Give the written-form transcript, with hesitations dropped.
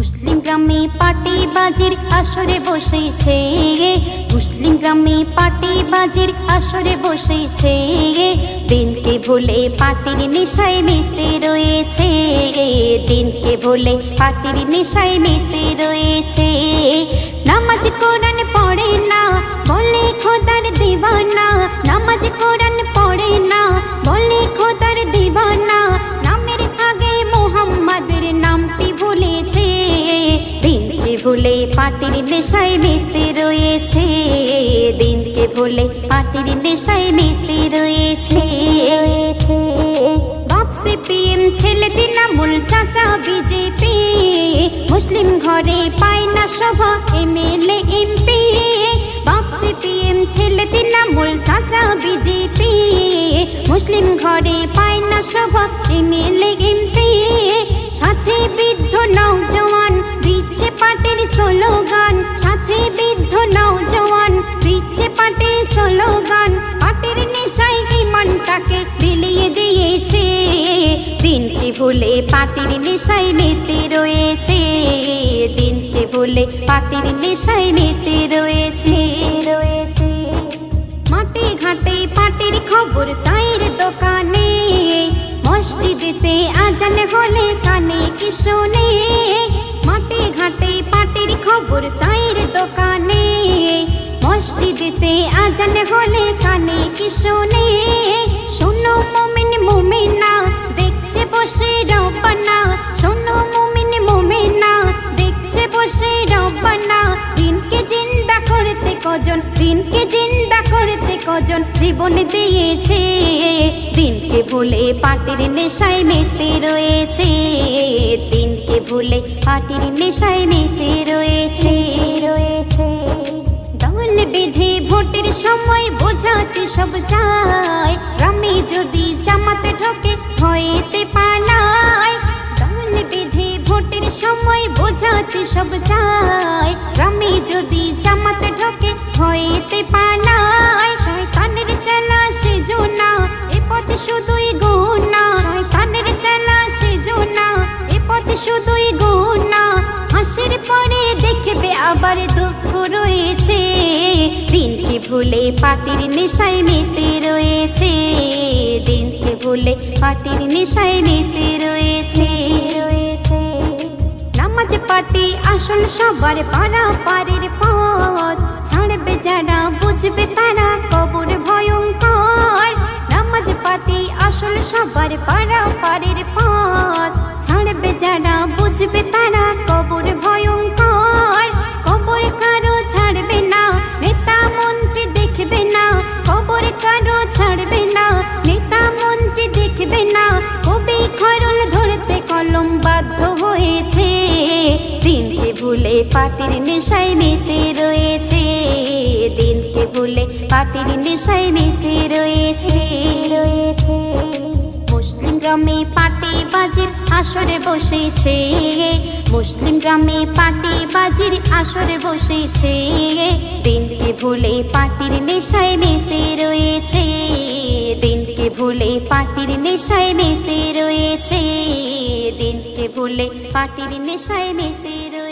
মুসলিম গ্রামে পার্টি বাজির আসরে বসেছে, মুসলিম গ্রামে পার্টি বাজির আসরে বসেছে। দিনকে ভুলে পার্টির নেশায় মেতে রয়েছে, দিনকে ভুলে পার্টির নেশায় মেতে রয়েছে। নামাজ কোরআন পড়ে না, বলে খোদার দিওয়ানা। নামাজ কোরআন পড়ে না, বলে খোদার দিওয়ানা। নামের আগে মোহাম্মদের নামটি ভুলেছে, দিনকে ভুলে পার্টির নেশায় মেতে রয়েছে, দিনকে ভুলে পার্টির নেশায় মেতে রয়েছে। বাপ সিপিএম ছেলে তৃণমূল চাচা বিজেপি, মুসলিম ঘরে পায় না সভা এমএলএ এমপি। বাপ সিপিএম ছেলে তৃণমূল চাচা বিজেপি, মুসলিম ঘরে পায় না সভা এমএলএ এমপি। সাথে বৃদ্ধ নওজওয়ান দিচ্ছে পার্টির স্লোগান, সাথে বৃদ্ধ নওজওয়ান দিচ্ছে পার্টির স্লোগান। পার্টির নেশায় ইমানটাকে বিলিয়ে দিয়েছে, দিনকে ভুলে পার্টির নেশায় মেতে রয়েছে, দিনকে ভুলে পার্টির নেশায় মেতে রয়েছে। মাঠে ঘাটে পার্টির খবর চায়ের দোকানে, মসজিদেতে আজান হলে কানে কি শোনে। মাঠে ঘাটে পার্টির খবর চায়ের দোকানে, মসজিদেতে আজান হলে কানে কি শোনে। শোনো মুমিন মুমিনা দেখছে বসে রব্বানা, শোনো মুমিন মুমিনা দেখছে বসে রব্বানা। দিনকে জিন্দা করতে কজন, দিনকে জিন্দা করতে কজন জীবন দিয়েছে, দিনকে ভুলে পার্টির নেশায় মেতে রয়েছে, দিনকে ভুলে পার্টির নেশায় মেতে রয়েছে। দল বেঁধে ভোটের সময় বোঝাতে সব যায়, গ্রামে যদি জামাতে ঢোকে ভয়েতে পালায়। দল বেঁধে ভোটের সময় বোঝাতে সব যায়, গ্রামে যদি জামাতে ঢোকে ভয়েতে পালায়। শয়তানের চেলা সেজো না, এ পথে শুধুই গুনাহ। শয়তানের চেলা সেজো না, এ পথে শুধুই গুনাহ। হাসির পরে দেখবে আবার দুঃখ রয়েছে, দিনকে ভুলে পার্টির নেশায় মেতে রয়েছে, দিনকে ভুলে পার্টির নেশায় মেতে রয়েছে। নামাজ পার্টি আসল সবার পারা পারের পথ, ছাড়বে যারা বুঝবে তারা কবর ভয়ঙ্কর। নামাজ পার্টি আসল সবার পারা পারের পথ, ছাড়বে যারা বুঝবে তারা কবর ভয়ঙ্কর। কবর কারো ছাড়বে না, নেতা মন্ত্রী দেখবে না, কবর কারো ছাড়বে না, নেতা মন্ত্রী দেখবে না। কবি খরল ধরতে কলম বাধ্য হয়েছে, দিনকে ভুলে পার্টির নেশায় মেতে রয়েছে, দিনকে ভুলে পার্টির নেশায় মেতে রয়েছে। মুসলিম গ্রামে পার্টি বাজির আসরে বসেছে, মুসলিম গ্রামে পার্টি বাজির আসরে বসেছে। দিনকে ভুলে পার্টির নেশায় মেতে রয়েছে, দিনকে ভুলে পার্টির নেশায় মেতে রয়েছে, দিনকে ভুলে পার্টির নেশায় মেতে রয়েছে।